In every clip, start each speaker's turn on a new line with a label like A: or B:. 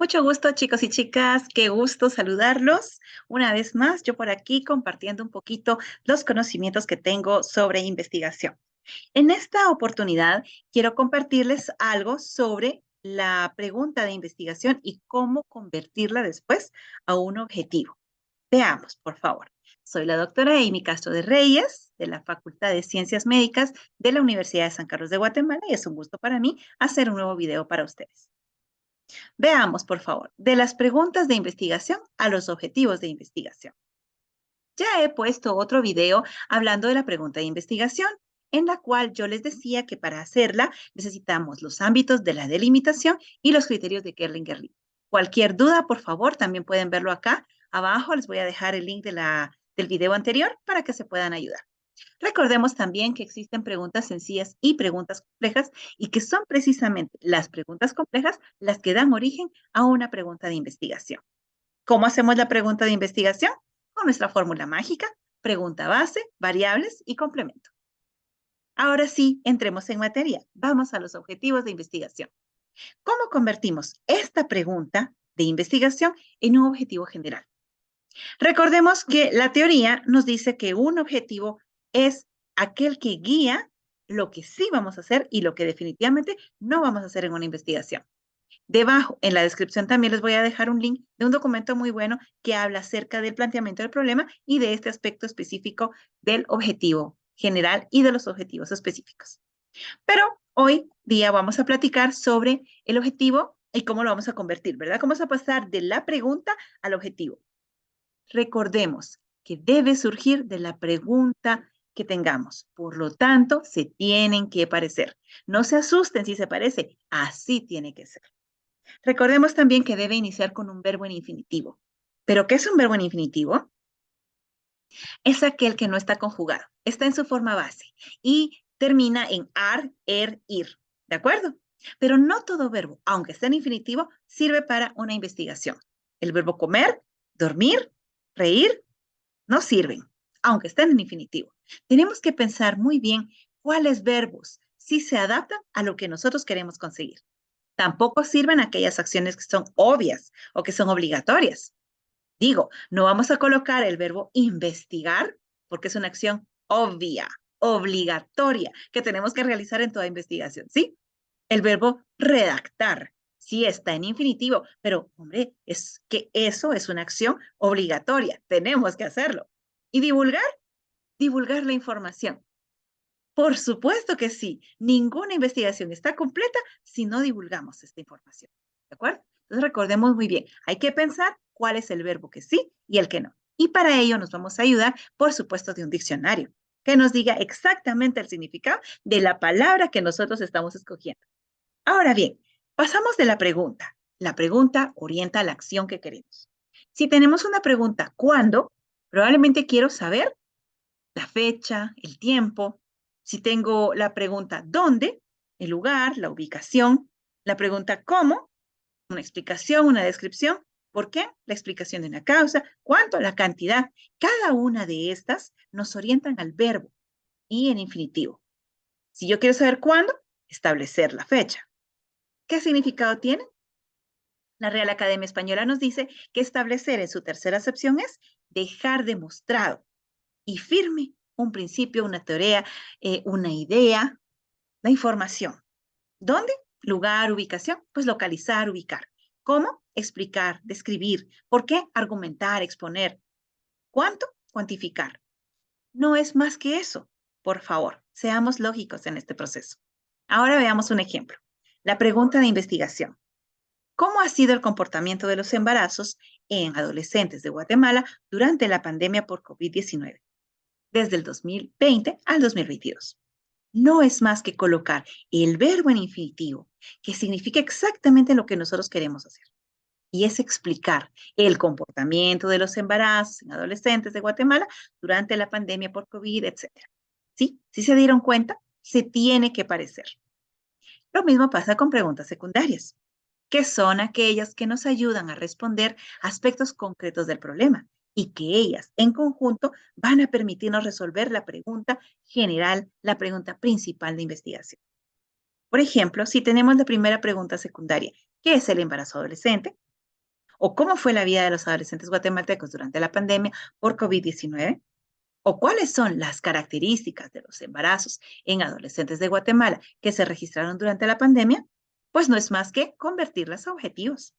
A: Mucho gusto, chicos y chicas. Qué gusto saludarlos. Una vez más, yo por aquí compartiendo un poquito los conocimientos que tengo sobre investigación. En esta oportunidad, quiero compartirles algo sobre la pregunta de investigación y cómo convertirla después a un objetivo. Veamos, por favor. Soy la doctora Amy Castro de Reyes, de la Facultad de Ciencias Médicas de la Universidad de San Carlos de Guatemala, y es un gusto para mí hacer un nuevo video para ustedes. Veamos, por favor, de las preguntas de investigación a los objetivos de investigación. Ya he puesto otro video hablando de la pregunta de investigación, en la cual yo les decía que para hacerla necesitamos los ámbitos de la delimitación y los criterios de Kerlinger-Lee. Cualquier duda, por favor, también pueden verlo acá. Abajo les voy a dejar el link del video anterior para que se puedan ayudar. Recordemos también que existen preguntas sencillas y preguntas complejas y que son precisamente las preguntas complejas las que dan origen a una pregunta de investigación. ¿Cómo hacemos la pregunta de investigación? Con nuestra fórmula mágica, pregunta base, variables y complemento. Ahora sí, entremos en materia. Vamos a los objetivos de investigación. ¿Cómo convertimos esta pregunta de investigación en un objetivo general? Recordemos que la teoría nos dice que un objetivo es aquel que guía lo que sí vamos a hacer y lo que definitivamente no vamos a hacer en una investigación. Debajo, en la descripción también les voy a dejar un link de un documento muy bueno que habla acerca del planteamiento del problema y de este aspecto específico del objetivo general y de los objetivos específicos. Pero hoy día vamos a platicar sobre el objetivo y cómo lo vamos a convertir, ¿verdad? Cómo vamos a pasar de la pregunta al objetivo. Recordemos que debe surgir de la pregunta que tengamos. Por lo tanto, se tienen que parecer. No se asusten si se parece, así tiene que ser. Recordemos también que debe iniciar con un verbo en infinitivo. ¿Pero qué es un verbo en infinitivo? Es aquel que no está conjugado, está en su forma base y termina en ar, ir. ¿De acuerdo? Pero no todo verbo, aunque esté en infinitivo, sirve para una investigación. El verbo comer, dormir, reír, no sirven, aunque estén en infinitivo. Tenemos que pensar muy bien cuáles verbos sí se adaptan a lo que nosotros queremos conseguir. Tampoco sirven aquellas acciones que son obvias o que son obligatorias. Digo, no vamos a colocar el verbo investigar porque es una acción obvia, obligatoria, que tenemos que realizar en toda investigación, ¿sí? El verbo redactar sí está en infinitivo, pero hombre, es que eso es una acción obligatoria, tenemos que hacerlo. ¿Y divulgar? Divulgar la información. Por supuesto que sí, ninguna investigación está completa si no divulgamos esta información, ¿de acuerdo? Entonces recordemos muy bien, hay que pensar cuál es el verbo que sí y el que no. Y para ello nos vamos a ayudar, por supuesto, de un diccionario que nos diga exactamente el significado de la palabra que nosotros estamos escogiendo. Ahora bien, pasamos de la pregunta. La pregunta orienta a la acción que queremos. Si tenemos una pregunta, ¿cuándo? Probablemente quiero saber la fecha, el tiempo. Si tengo la pregunta ¿dónde? El lugar, la ubicación. La pregunta ¿cómo? Una explicación, una descripción. ¿Por qué? La explicación de una causa. ¿Cuánto? La cantidad. Cada una de estas nos orientan al verbo y en infinitivo. Si yo quiero saber cuándo, establecer la fecha. ¿Qué significado tiene? La Real Academia Española nos dice que establecer en su tercera acepción es dejar demostrado y firme un principio, una teoría, una idea, la información. ¿Dónde? Lugar, ubicación, pues localizar, ubicar. ¿Cómo? Explicar, describir. ¿Por qué? Argumentar, exponer. ¿Cuánto? Cuantificar. No es más que eso. Por favor, seamos lógicos en este proceso. Ahora veamos un ejemplo. La pregunta de investigación. ¿Cómo ha sido el comportamiento de los embarazos en adolescentes de Guatemala durante la pandemia por COVID-19? Desde el 2020 al 2022. No es más que colocar el verbo en infinitivo, que significa exactamente lo que nosotros queremos hacer. Y es explicar el comportamiento de los embarazos en adolescentes de Guatemala durante la pandemia por COVID, etc. ¿Sí? Si se dieron cuenta, se tiene que parecer. Lo mismo pasa con preguntas secundarias, que son aquellas que nos ayudan a responder aspectos concretos del problema y que ellas en conjunto van a permitirnos resolver la pregunta general, la pregunta principal de investigación. Por ejemplo, si tenemos la primera pregunta secundaria, ¿qué es el embarazo adolescente? ¿O cómo fue la vida de los adolescentes guatemaltecos durante la pandemia por COVID-19? ¿O cuáles son las características de los embarazos en adolescentes de Guatemala que se registraron durante la pandemia? Pues no es más que convertirlas a objetivos,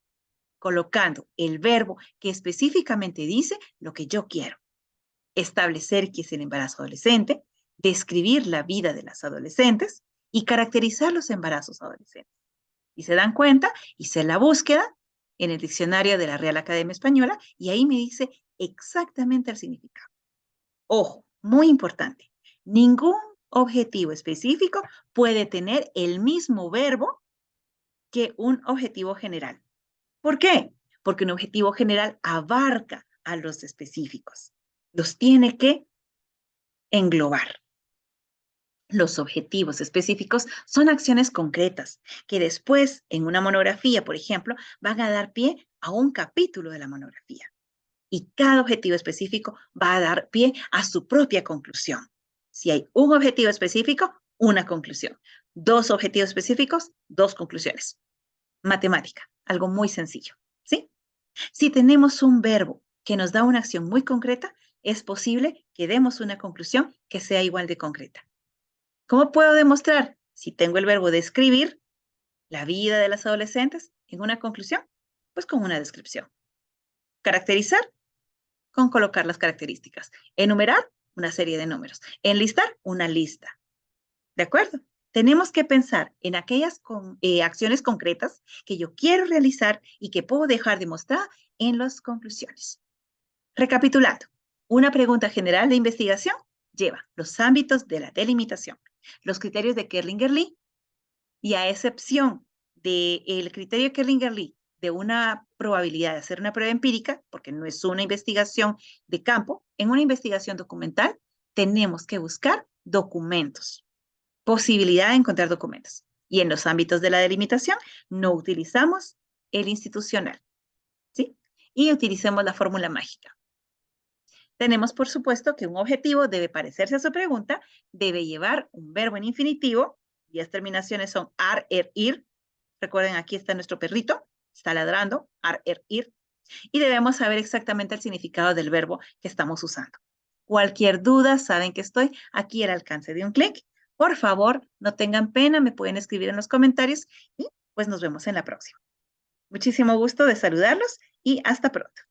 A: colocando el verbo que específicamente dice lo que yo quiero. Establecer qué es el embarazo adolescente, describir la vida de las adolescentes y caracterizar los embarazos adolescentes. Y se dan cuenta, hice la búsqueda en el diccionario de la Real Academia Española y ahí me dice exactamente el significado. Ojo, muy importante, ningún objetivo específico puede tener el mismo verbo que un objetivo general. ¿Por qué? Porque un objetivo general abarca a los específicos. Los tiene que englobar. Los objetivos específicos son acciones concretas que después, en una monografía, por ejemplo, van a dar pie a un capítulo de la monografía. Y cada objetivo específico va a dar pie a su propia conclusión. Si hay un objetivo específico, una conclusión. Dos objetivos específicos, dos conclusiones. Matemática, algo muy sencillo, ¿sí? Si tenemos un verbo que nos da una acción muy concreta, es posible que demos una conclusión que sea igual de concreta. ¿Cómo puedo demostrar si tengo el verbo describir la vida de las adolescentes en una conclusión? Pues con una descripción. Caracterizar con colocar las características. Enumerar una serie de números. Enlistar una lista. ¿De acuerdo? Tenemos que pensar en aquellas acciones concretas que yo quiero realizar y que puedo dejar de mostrar en las conclusiones. Recapitulando, una pregunta general de investigación lleva los ámbitos de la delimitación, los criterios de Kerlinger-Lee, y a excepción del criterio Kerlinger-Lee de una probabilidad de hacer una prueba empírica, porque no es una investigación de campo, en una investigación documental tenemos que buscar documentos, posibilidad de encontrar documentos. Y en los ámbitos de la delimitación no utilizamos el institucional, ¿sí? Y utilicemos la fórmula mágica. Tenemos, por supuesto, que un objetivo debe parecerse a su pregunta, debe llevar un verbo en infinitivo, y las terminaciones son ar, er, ir. Recuerden, aquí está nuestro perrito, está ladrando, ar, er, ir. Y debemos saber exactamente el significado del verbo que estamos usando. Cualquier duda, saben que estoy aquí al alcance de un clic. Por favor, no tengan pena, me pueden escribir en los comentarios y pues nos vemos en la próxima. Muchísimo gusto de saludarlos y hasta pronto.